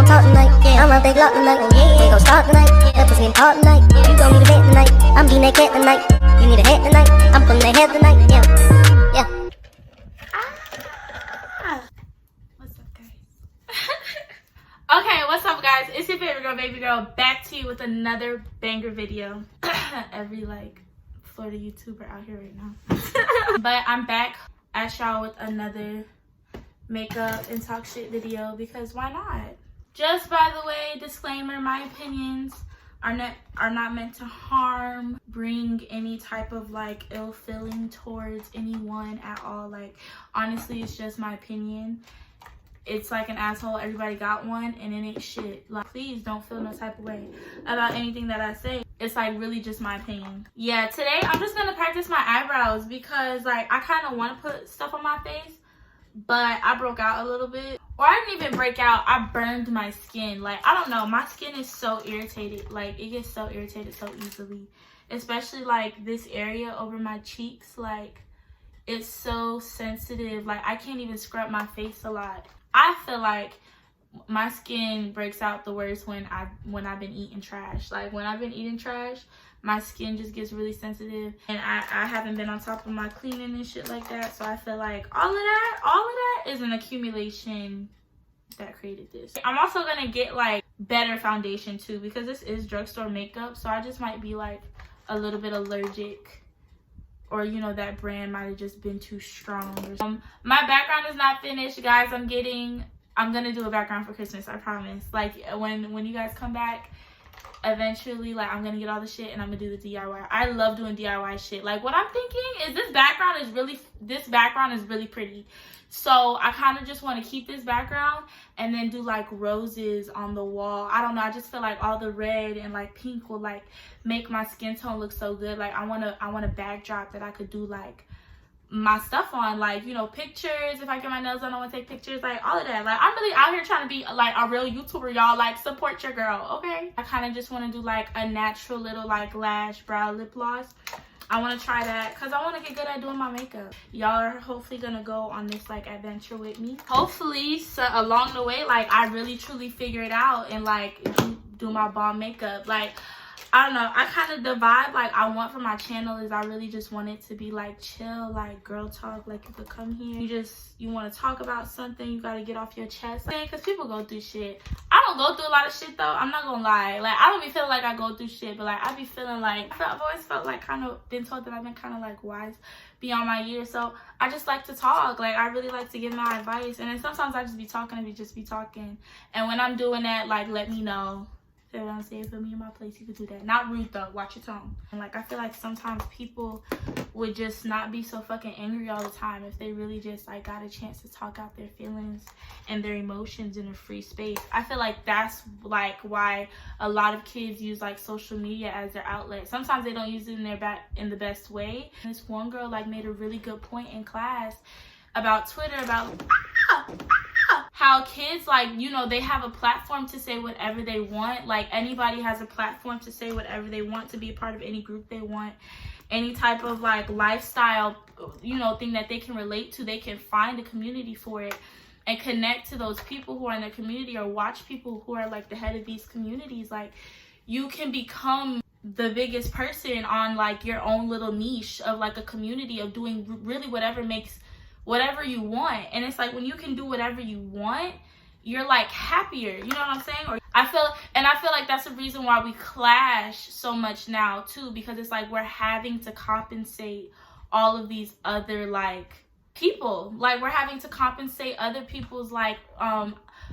gon' talk tonight. Yeah, I'm a big lot tonight. We gon' start tonight. That pussy in park tonight. You gon' need a bed tonight. I'm being that cat tonight. You need a hat tonight. I'm pulling that hair tonight. Yeah, yeah. What's up, guys? Okay, what's up, guys? It's your favorite girl, baby girl, back to you with another banger video. Every like Florida YouTuber out here right now. But I'm back at y'all with another makeup and talk shit video because why not? Just by the way, disclaimer, my opinions are not meant to harm, bring any type of like ill feeling towards anyone at all. Like, honestly, it's just my opinion. It's like an asshole, everybody got one, and it ain't shit. Like, please don't feel no type of way about anything that I say. It's like really just my opinion. Yeah, today I'm just gonna practice my eyebrows because like I kind of want to put stuff on my face, but I broke out a little bit. Or I didn't even break out, I burned my skin. Like, I don't know, my skin is so irritated. Like, it gets so irritated so easily. Especially like this area over my cheeks, like it's so sensitive. Like, I can't even scrub my face a lot. I feel like my skin breaks out the worst when I've been eating trash. Like, when I've been eating trash, my skin just gets really sensitive, and I haven't been on top of my cleaning and shit like that. So I feel like all of that is an accumulation that created this. I'm also gonna get like better foundation too because this is drugstore makeup, so I just might be like a little bit allergic, or you know, that brand might have just been too strong or something. My background is not finished, guys. I'm gonna do a background for Christmas, I promise. Like, when you guys come back eventually, like, I'm gonna get all the shit and I'm gonna do the DIY. I love doing DIY shit. Like, what I'm thinking is this background is really pretty, so I kind of just want to keep this background and then do like roses on the wall. I don't know, I just feel like all the red and like pink will like make my skin tone look so good. Like, I want a backdrop that I could do like my stuff on, like, you know, pictures. If I get my nails done, I want to take pictures, like all of that. Like, I'm really out here trying to be like a real YouTuber, y'all. Like, support your girl, okay? I kind of just want to do like a natural little like lash, brow, lip gloss. I want to try that because I want to get good at doing my makeup. Y'all are hopefully gonna go on this like adventure with me. Hopefully, so along the way, like, I really truly figure it out and like do my bomb makeup. Like, I don't know, I kind of, the vibe like I want for my channel is I really just want it to be like chill, like girl talk. Like, you could come here, you want to talk about something, you got to get off your chest, because people go through shit. I don't go through a lot of shit though, I'm not gonna lie. Like, I don't be feeling like I go through shit, but like I be feeling like, I've always felt like, kind of been told that I've been kind of like wise beyond my years, so I just like to talk. Like, I really like to give my advice, and then sometimes I just be talking and just be talking, and when I'm doing that, like, let me know. Feel what I'm saying? Put me in my place, you could do that. Not rude though, watch your tone. And like, I feel like sometimes people would just not be so fucking angry all the time if they really just like got a chance to talk out their feelings and their emotions in a free space. I feel like that's like why a lot of kids use like social media as their outlet. Sometimes they don't use it in the best way. And this one girl like made a really good point in class about Twitter, about how kids, like, you know, they have a platform to say whatever they want. Like, anybody has a platform to say whatever they want, to be a part of any group they want, any type of like lifestyle, you know, thing that they can relate to. They can find a community for it and connect to those people who are in the community, or watch people who are like the head of these communities. Like, you can become the biggest person on like your own little niche of like a community of doing really whatever you want. And it's like, when you can do whatever you want, you're like happier, you know what I'm saying? Or I feel like that's the reason why we clash so much now too, because it's like we're having to compensate all of these other like people. Like, we're having to compensate other people's like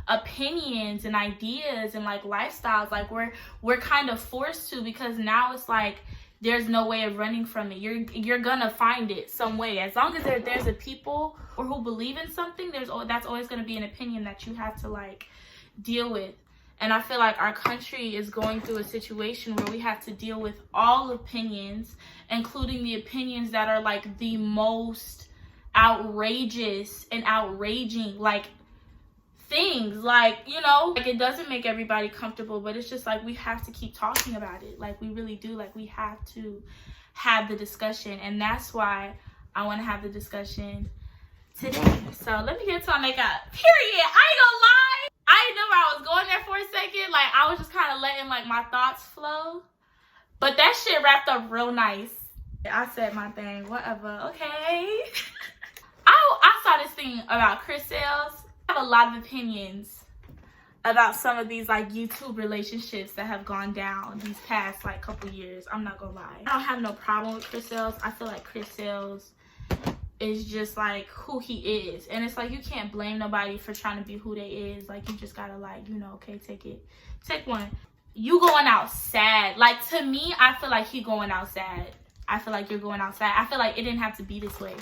opinions and ideas and like lifestyles. Like, we're kind of forced to, because now it's like there's no way of running from it. You're gonna find it some way. As long as there's a people or who believe in something, that's always gonna be an opinion that you have to like deal with. And I feel like our country is going through a situation where we have to deal with all opinions, including the opinions that are like the most outrageous and outraging like things. Like, you know, like, it doesn't make everybody comfortable, but it's just like we have to keep talking about it. Like, we really do. Like, we have to have the discussion, and that's why I want to have the discussion today. So let me get to my makeup, period. I ain't gonna lie, I didn't know where I was going there my thoughts flow. But that shit wrapped up real nice. I said my thing, whatever, okay. I saw this thing about Chris Sales. I have a lot of opinions about some of these like YouTube relationships that have gone down these past like couple years. I'm not gonna lie. I don't have no problem with Chris Sales. I feel like Chris Sales is just like who he is. And it's like you can't blame nobody for trying to be who they is. Like you just gotta like, you know, okay, take one. You going out sad. Like to me, I feel like he going out sad. I feel like you're going out sad. I feel like it didn't have to be this way.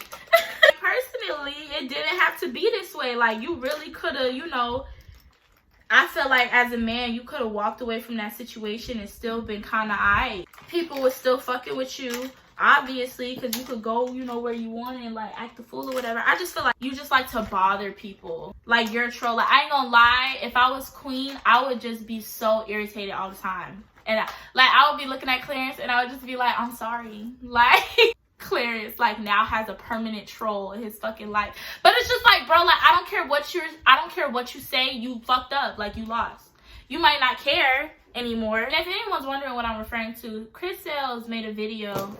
Personally, it didn't have to be this way. Like you really could have, you know, I feel like as a man, you could have walked away from that situation and still been kind of aight. People were still fucking with you, obviously, because you could go, you know, where you want and like act a fool or whatever. I just feel like you just like to bother people. Like you're a troll. Like I ain't gonna lie, if I was Queen, I would just be so irritated all the time. And I would be looking at Clarence and I would just be like, I'm sorry. Like Clarence like now has a permanent troll in his fucking life. But it's just like, bro, like I don't care what you say, you fucked up, like you lost. You might not care anymore. And if anyone's wondering what I'm referring to, Chris Sales made a video,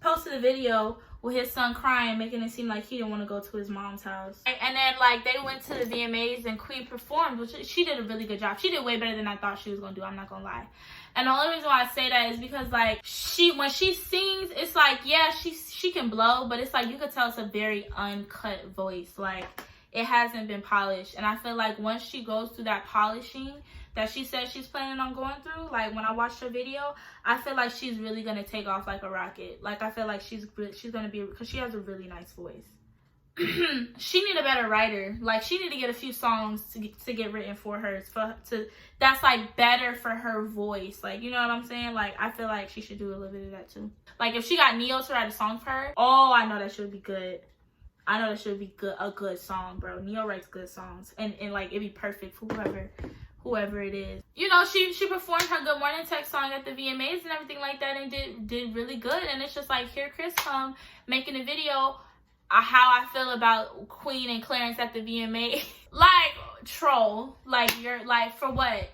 posted a video with his son crying, making it seem like he didn't want to go to his mom's house. And then like they went to the VMAs and Queen performed, which she did a really good job. She did way better than I thought she was gonna do, I'm not gonna lie. And the only reason why I say that is because like when she sings, it's like, yeah, she can blow, but it's like you could tell it's a very uncut voice. Like it hasn't been polished. And I feel like once she goes through that polishing that she says she's planning on going through, like when I watched her video, I feel like she's really gonna take off like a rocket. Like I feel like she's gonna be, because she has a really nice voice. She need a better writer. Like she need to get a few songs to get written for her, that's like better for her voice. Like, you know what I'm saying? Like I feel like she should do a little bit of that too. Like if she got Neo to write a song for her, oh, I know that should be good. I know that should be good, a good song, bro. Neo writes good songs, and like it'd be perfect for whoever it is. You know, she performed her Good Morning Text song at the VMAs and everything like that, and did really good. And it's just like, here Chris come making a video how I feel about Queen and Clarence at the VMA. Like troll. Like you're like, for what?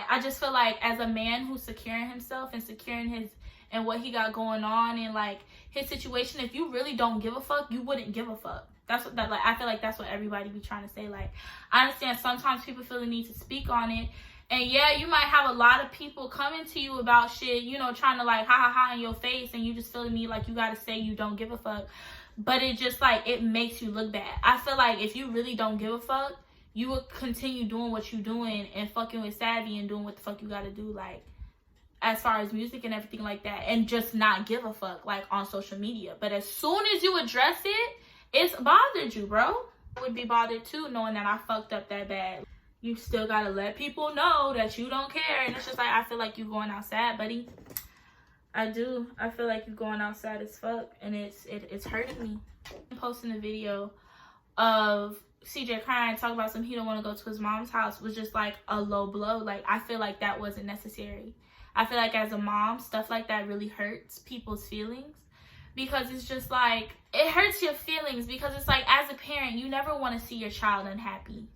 I just feel like as a man who's securing himself and securing his and what he got going on and like his situation, if you really don't give a fuck, you wouldn't give a fuck. That's what like I feel like that's what everybody be trying to say. Like I understand sometimes people feel the need to speak on it, and yeah, you might have a lot of people coming to you about shit, you know, trying to like ha in your face, and you just feel the need like you gotta say you don't give a fuck. But it just like it makes you look bad. I feel like if you really don't give a fuck, you would continue doing what you're doing and fucking with Savvy and doing what the fuck you gotta do, like as far as music and everything like that, and just not give a fuck like on social media. But as soon as you address it, it's bothered you, bro. I would be bothered too, knowing that I fucked up that bad. You still gotta let people know that you don't care. And it's just like, I feel like you going outside, buddy. I do. I feel like you're going outside as fuck, and it's hurting me. Posting a video of CJ crying, talking about he don't want to go to his mom's house was just like a low blow. Like I feel like that wasn't necessary. I feel like as a mom, stuff like that really hurts people's feelings, because it's just like, it hurts your feelings because it's like, as a parent, you never want to see your child unhappy.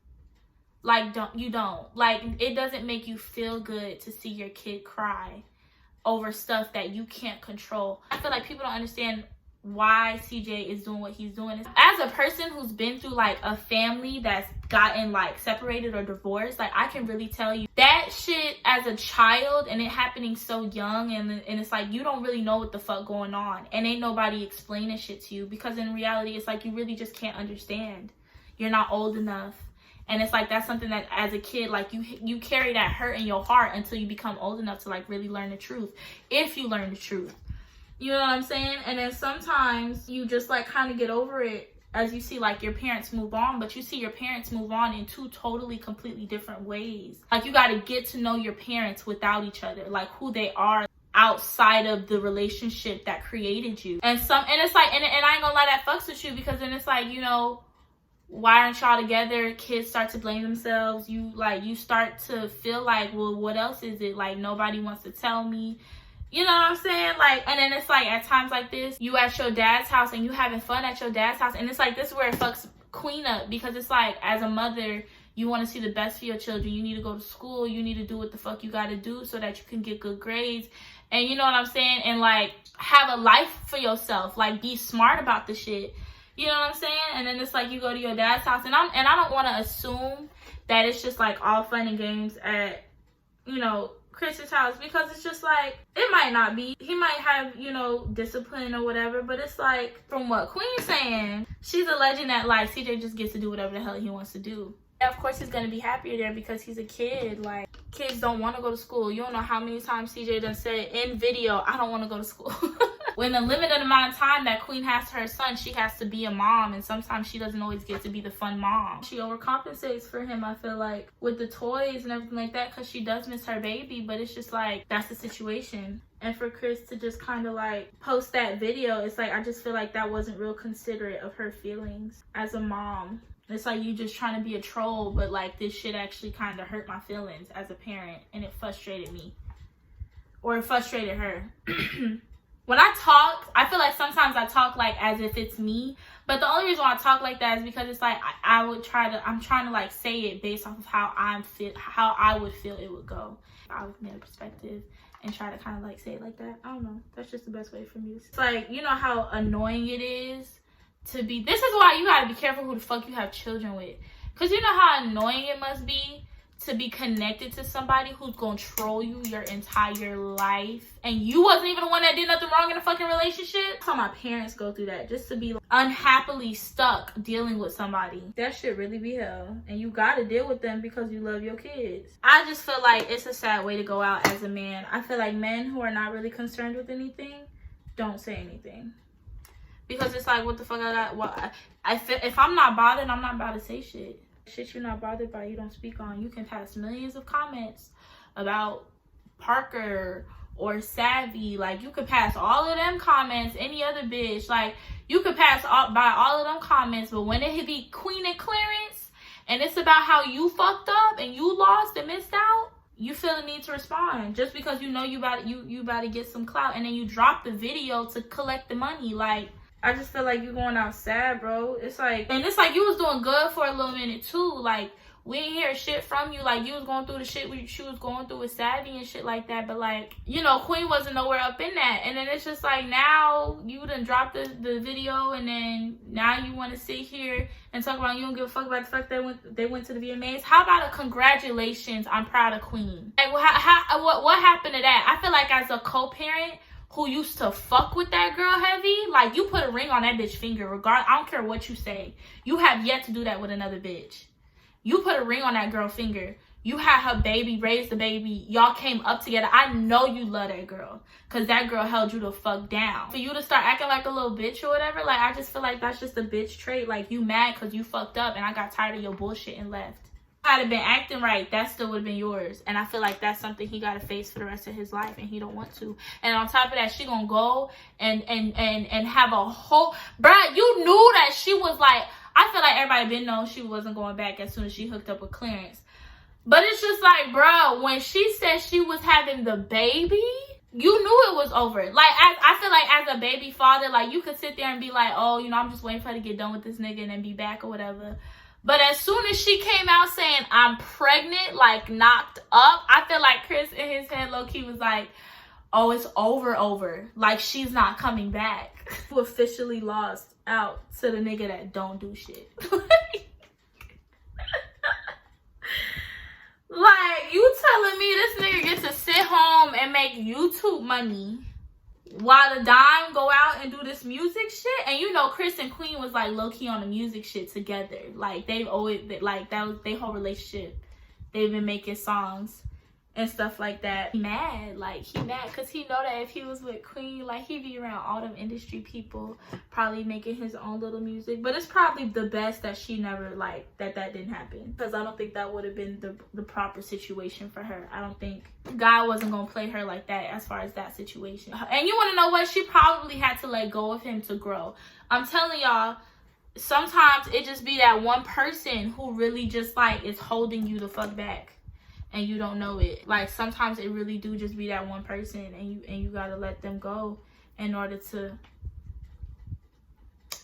Like you don't. Like it doesn't make you feel good to see your kid cry over stuff that you can't control. I feel like people don't understand why CJ is doing what he's doing. As a person who's been through like a family that's gotten like separated or divorced, like I can really tell you that shit as a child, and it happening so young, and it's like you don't really know what the fuck going on, and ain't nobody explaining shit to you, because in reality it's like you really just can't understand. You're not old enough. And it's like, that's something that as a kid, like you carry that hurt in your heart until you become old enough to like really learn the truth. If you learn the truth, you know what I'm saying? And then sometimes you just like kind of get over it as you see like your parents move on, but you see your parents move on in two totally completely different ways. Like you got to get to know your parents without each other, like who they are outside of the relationship that created you. And it's like, and I ain't gonna lie, that fucks with you, because then it's like, you know, why aren't y'all together? Kids start to blame themselves. You start to feel like, well, what else is it? Like nobody wants to tell me. You know what I'm saying? Like, and then it's like at times like this, you at your dad's house and you having fun at your dad's house, and it's like this is where it fucks Queen up, because it's like as a mother, You want to see the best for your children. You need to go to school. You need to do what the fuck you got to do so that you can get good grades. And you know what I'm saying? And like have a life for yourself. Like be smart about the shit. You know what I'm saying? And then it's like you go to your dad's house. And I don't want to assume that it's just like all fun and games at, you know, Chris's house, because it's just like it might not be. He might have, you know, discipline or whatever, but it's like from what Queen's saying, she's a legend that like CJ just gets to do whatever the hell he wants to do. And of course he's gonna be happier there because he's a kid. Like kids don't want to go to school. You don't know how many times CJ done said in video, I don't want to go to school. When the limited amount of time that Queen has to her son, she has to be a mom, and sometimes she doesn't always get to be the fun mom. She overcompensates for him, I feel like, with the toys and everything like that, because she does miss her baby, but it's just like that's the situation. And for Chris to just kind of like post that video, it's like I just feel like that wasn't real considerate of her feelings as a mom. It's like you just trying to be a troll, but like this shit actually kind of hurt my feelings as a parent, and it frustrated me, or it frustrated her. When I talk, I feel like sometimes I talk like as if it's me, but the only reason why I talk like that is because it's like I'm trying to like say it based off of how I would feel it would go. I would make a perspective and try to kind of like say it like that. I don't know. That's just the best way for me. It's like, you know how annoying it is to be. This is why you gotta be careful who the fuck you have children with, because you know how annoying it must be to be connected to somebody who's gonna troll you your entire life, and you wasn't even the one that did nothing wrong in a fucking relationship. That's how my parents go through that, just to be like, unhappily stuck dealing with somebody. That shit really be hell, and you gotta deal with them because you love your kids. I just feel like it's a sad way to go out as a man. I feel like men who are not really concerned with anything don't say anything, because it's like, what the fuck I got? What I feel, if I'm not bothered, I'm not about to say shit. Shit you're not bothered by, you don't speak on. You can pass millions of comments about Parker or Savvy. Like, you could pass all of them comments, any other bitch. Like, you could pass by all of them comments, but when it be Queen and Clarence, and it's about how you fucked up and you lost and missed out, you feel the need to respond just because you know you about to get some clout, and then you drop the video to collect the money. Like, I just feel like you're going out sad, bro. It's like, and it's like you was doing good for a little minute too. Like, we ain't hear shit from you. Like, you was going through the shit she was going through with Savvy and shit like that. But like, you know, Queen wasn't nowhere up in that. And then it's just like, now you done dropped the video, and then now you want to sit here and talk about you don't give a fuck about the fact they went to the VMAs. How about a congratulations? I'm proud of Queen. Like, what happened to that? I feel like as a co-parent who used to fuck with that girl heavy, like, you put a ring on that bitch finger, regardless. I don't care what you say. You have yet to do that with another bitch. You put a ring on that girl finger. You had her baby, raised the baby. Y'all came up together. I know you love that girl, because that girl held you the fuck down. For you to start acting like a little bitch or whatever, like, I just feel like that's just a bitch trait. Like, you mad because you fucked up and I got tired of your bullshit and left. Had it been acting right, that still would have been yours. And I feel like that's something he got to face for the rest of his life, and he don't want to. And on top of that, she gonna go and have a whole, bruh, you knew that she was like, I feel like everybody been known she wasn't going back as soon as she hooked up with Clarence. But it's just like, bruh, when she said she was having the baby, you knew it was over. Like, I feel like as a baby father, like, you could sit there and be like, oh, you know, I'm just waiting for her to get done with this nigga and then be back or whatever. But as soon as she came out saying, I'm pregnant, like, knocked up, I feel like Chris in his head low-key was like, oh, it's over. Like, she's not coming back. You officially lost out to the nigga that don't do shit. Like, you telling me this nigga gets to sit home and make YouTube money while the dime go out and do this music shit? And you know, Chris and Queen was like low-key on the music shit together. Like, they've always, like, that was their whole relationship. They've been making songs and stuff like that. He mad because he know that if he was with Queen, like, he'd be around all them industry people, probably making his own little music. But it's probably the best that she never, like, that didn't happen, because I don't think that would have been the proper situation for her. I don't think God wasn't gonna play her like that as far as that situation. And you want to know what? She probably had to let go of him to grow. I'm telling y'all, sometimes it just be that one person who really just, like, is holding you the fuck back, and you don't know it. Like, sometimes it really do just be that one person, and you gotta let them go in order to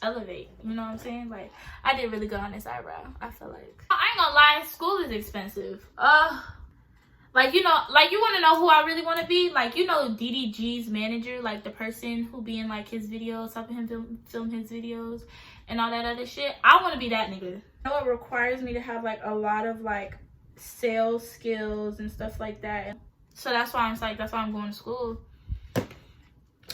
elevate. You know what I'm saying? Like, I did really good on this eyebrow. I feel like, I ain't gonna lie, school is expensive. Like, you know, like, you want to know who I really want to be? Like, you know, DDG's manager, like the person who be in like his videos, helping him film his videos and all that other shit. I want to be that nigga. You know, it requires me to have like a lot of like sales skills and stuff like that. So that's why I'm going to school.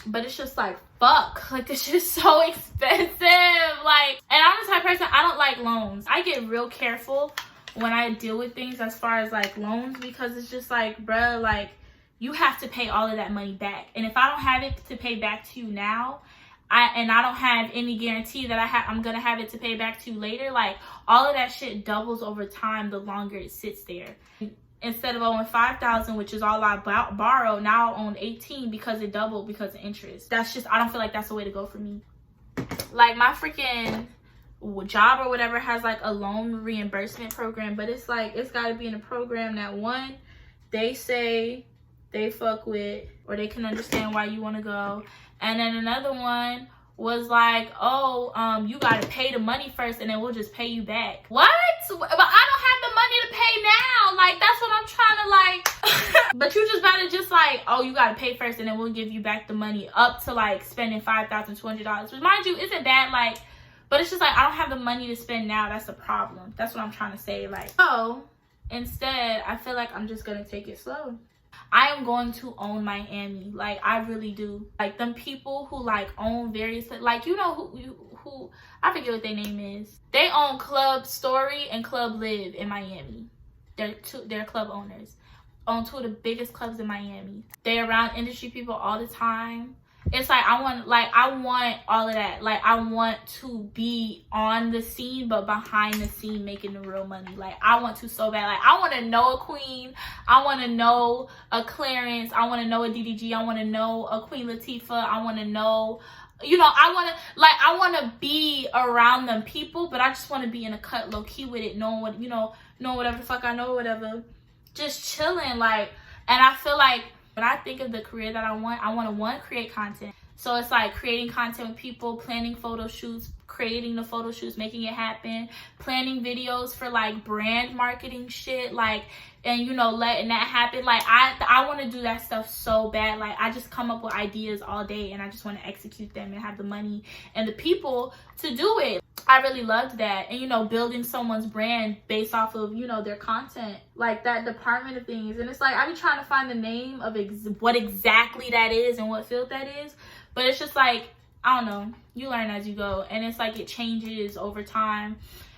But it's just like, fuck, like, this shit is so expensive. Like, and I'm the type of person, I don't like loans. I get real careful when I deal with things as far as like loans, because it's just like, bruh, like, you have to pay all of that money back. And if I don't have it to pay back to you now, I don't have any guarantee that I'm gonna have it to pay back to you later, like, all of that shit doubles over time the longer it sits there. Instead of owing $5,000, which is all I borrow, now I own 18 because it doubled because of interest. That's just, I don't feel like that's the way to go for me. Like, my freaking job or whatever has like a loan reimbursement program, but it's like, it's got to be in a program that, one, they say they fuck with, or they can understand why you want to go. And then another one was like, oh, you got to pay the money first and then we'll just pay you back. What? But I don't have the money to pay now. Like, that's what I'm trying to like. But you just better just like, oh, you got to pay first and then we'll give you back the money, up to like spending $5,200, which, mind you, isn't bad. Like, but it's just like, I don't have the money to spend now. That's the problem. That's what I'm trying to say. Like, so instead, I feel like I'm just going to take it slow. I am going to own Miami. Like, I really do. Like, them people who like own various, like, you know who I forget what their name is. They own Club Story and Club Live in Miami. They're club owners. Own two of the biggest clubs in Miami. They're around industry people all the time. It's like, I want all of that. Like, I want to be on the scene, but behind the scene making the real money. Like, I want to so bad. Like, I want to know a Queen. I want to know a Clarence. I want to know a DDG. I want to know a Queen Latifah. I want to know, you know, I want to be around them people, but I just want to be in a cut low key with it, knowing what, you know, knowing whatever the fuck I know, whatever. Just chilling, like, and I feel like, when I think of the career that I want to, create content. So it's like creating content with people, planning photo shoots, creating the photo shoots, making it happen, planning videos for like brand marketing shit, like, and, you know, letting that happen. Like, I want to do that stuff so bad. Like, I just come up with ideas all day and I just want to execute them and have the money and the people to do it. I really loved that. And, you know, building someone's brand based off of, you know, their content, like that department of things. And it's like, I be trying to find the name of what exactly that is and what field that is. But it's just like, I don't know, you learn as you go. And it's like, it changes over time.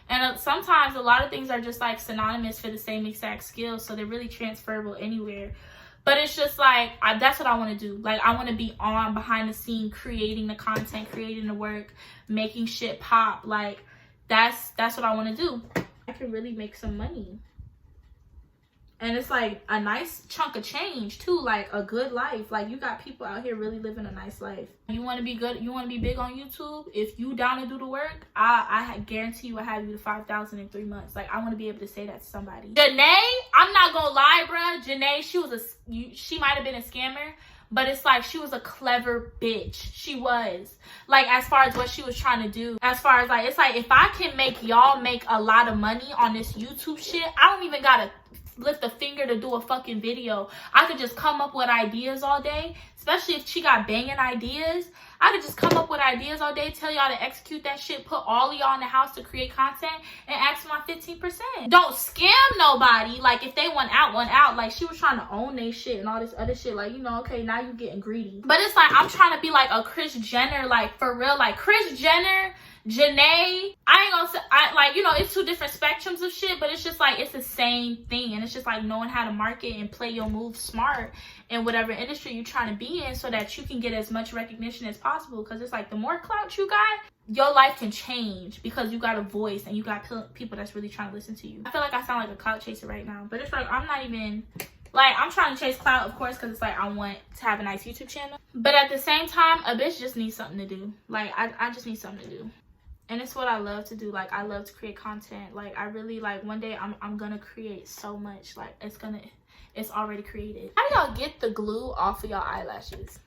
And sometimes a lot of things are just like synonymous for the same exact skills. So they're really transferable anywhere. But it's just like, that's what I want to do. Like, I want to be on behind the scene, creating the content, creating the work, making shit pop. Like, that's what I want to do. I can really make some money. And it's like a nice chunk of change too, like a good life. Like, you got people out here really living a nice life. You want to be good, you want to be big on YouTube, if you down to do the work, I guarantee you I have you to 5,000 in 3 months. Like, I want to be able to say that to somebody. Janae, I'm not gonna lie, bruh. Janae, she might have been a scammer, but it's like, she was a clever bitch. She was. Like, as far as what she was trying to do. As far as like, it's like, if I can make y'all make a lot of money on this YouTube shit, I don't even gotta lift a finger to do a fucking video. I could just come up with ideas all day, especially if she got banging ideas. I could just come up with ideas all day, tell y'all to execute that shit, put all of y'all in the house to create content, and ask for my 15%. Don't scam nobody. Like, if they want out. Like, she was trying to own they shit and all this other shit. Like, you know, okay, now you getting greedy. But it's like, I'm trying to be like a Kris Jenner, like, for real. Like, Kris Jenner, Janae, I ain't gonna say, like, you know, it's two different spectrums of shit, but it's just like, it's the same thing. And it's just like knowing how to market and play your moves smart in whatever industry you're trying to be in, so that you can get as much recognition as possible. Because it's like, the more clout you got, your life can change because you got a voice and you got people that's really trying to listen to you. I feel like I sound like a clout chaser right now, but it's like, I'm not even, like, I'm trying to chase clout, of course, because it's like, I want to have a nice YouTube channel. But at the same time, a bitch just needs something to do. Like, I just need something to do. And it's what I love to do. Like, I love to create content. Like, I really, like, one day I'm gonna create so much. Like, it's already created. How do y'all get the glue off of y'all eyelashes?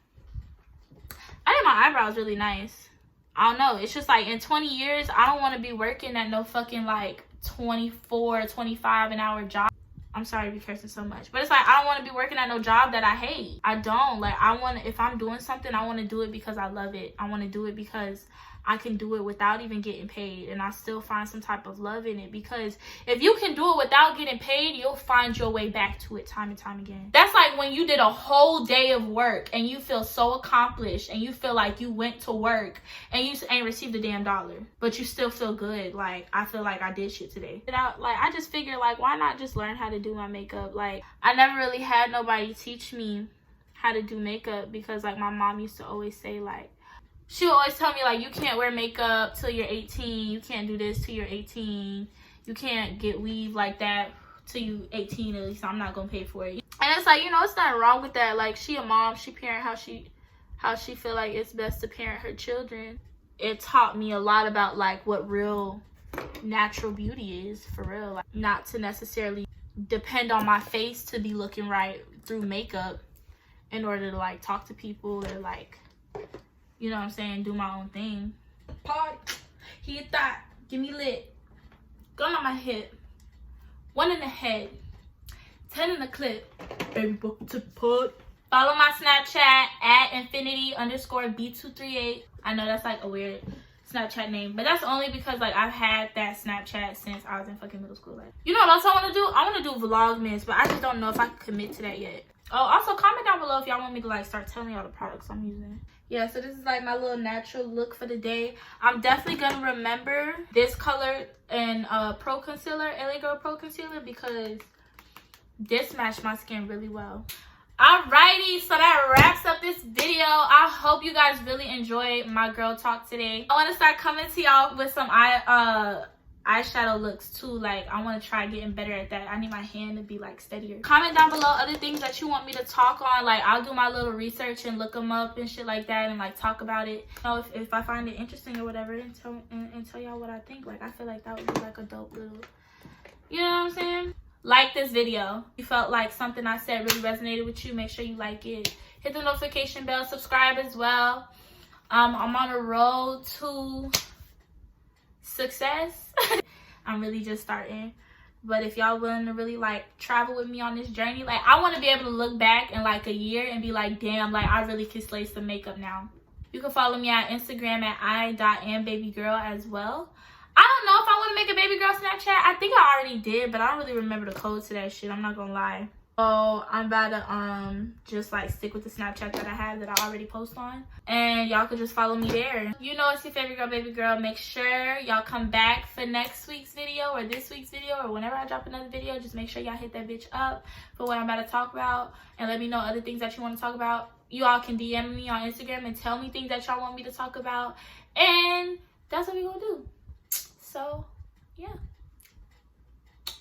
I think my eyebrows really nice. I don't know. It's just like in 20 years, I don't want to be working at no fucking like 24, 25 an hour job. I'm sorry to be cursing so much, but it's like I don't want to be working at no job that I hate. I don't. Like, I want to, if I'm doing something, I want to do it because I love it. I want to do it because I can do it without even getting paid, and I still find some type of love in it, because if you can do it without getting paid, you'll find your way back to it time and time again. That's like when you did a whole day of work and you feel so accomplished and you feel like you went to work and you ain't received a damn dollar, but you still feel good. Like, I feel like I did shit today. Like, I just figured, like, why not just learn how to do my makeup? Like, I never really had nobody teach me how to do makeup, because like my mom used to always say, like, she would always tell me, like, you can't wear makeup till you're 18. You can't do this till you're 18. You can't get weave like that till you 18, at least I'm not gonna pay for it. And it's like, you know, it's nothing wrong with that. Like, she a mom, she parent how she feel like it's best to parent her children. It taught me a lot about like what real natural beauty is, for real. Like, not to necessarily depend on my face to be looking right through makeup in order to like talk to people or like, you know what I'm saying, do my own thing. Party, hit that, give me lit. Gun on my hip, 1 in the head, 10 in the clip. Baby book to put. Follow my Snapchat at infinity_B238. I know that's like a weird Snapchat name, but that's only because like I've had that Snapchat since I was in fucking middle school. Like, you know what else I want to do? I want to do Vlogmas, but I just don't know if I can commit to that yet. Oh, also comment down below if y'all want me to like start telling y'all the products I'm using. Yeah, so this is like my little natural look for the day. I'm definitely gonna remember this color and Pro Concealer, LA Girl Pro Concealer, because this matched my skin really well. Alrighty, so that wraps up this video. I hope you guys really enjoyed my girl talk today. I want to start coming to y'all with some eyeshadow looks too. Like, I want to try getting better at that. I need my hand to be like steadier. Comment down below other things that you want me to talk on. Like, I'll do my little research and look them up and shit like that and like talk about it. You know, if I find it interesting or whatever, and tell y'all what I think. Like, I feel like that would be like a dope little, you know what I'm saying? Like this video. If you felt like something I said really resonated with you, make sure you like it. Hit the notification bell, subscribe as well. I'm on a road to success. I'm really just starting, but if y'all willing to really like travel with me on this journey, like, I want to be able to look back in like a year and be like, damn, like I really can slay some makeup now. You can follow me on Instagram at i.ambabygirl as well. I don't know if I want to make a baby girl Snapchat. I think I already did, but I don't really remember the code to that shit. I'm not gonna lie. So I'm about to just like stick with the Snapchat that I have that I already post on, and y'all could just follow me there. You know it's your favorite girl, baby girl. Make sure y'all come back for next week's video or this week's video or whenever I drop another video. Just make sure y'all hit that bitch up for what I'm about to talk about, and let me know other things that you want to talk about. You all can DM me on Instagram and tell me things that y'all want me to talk about, and that's what we gonna do. So yeah.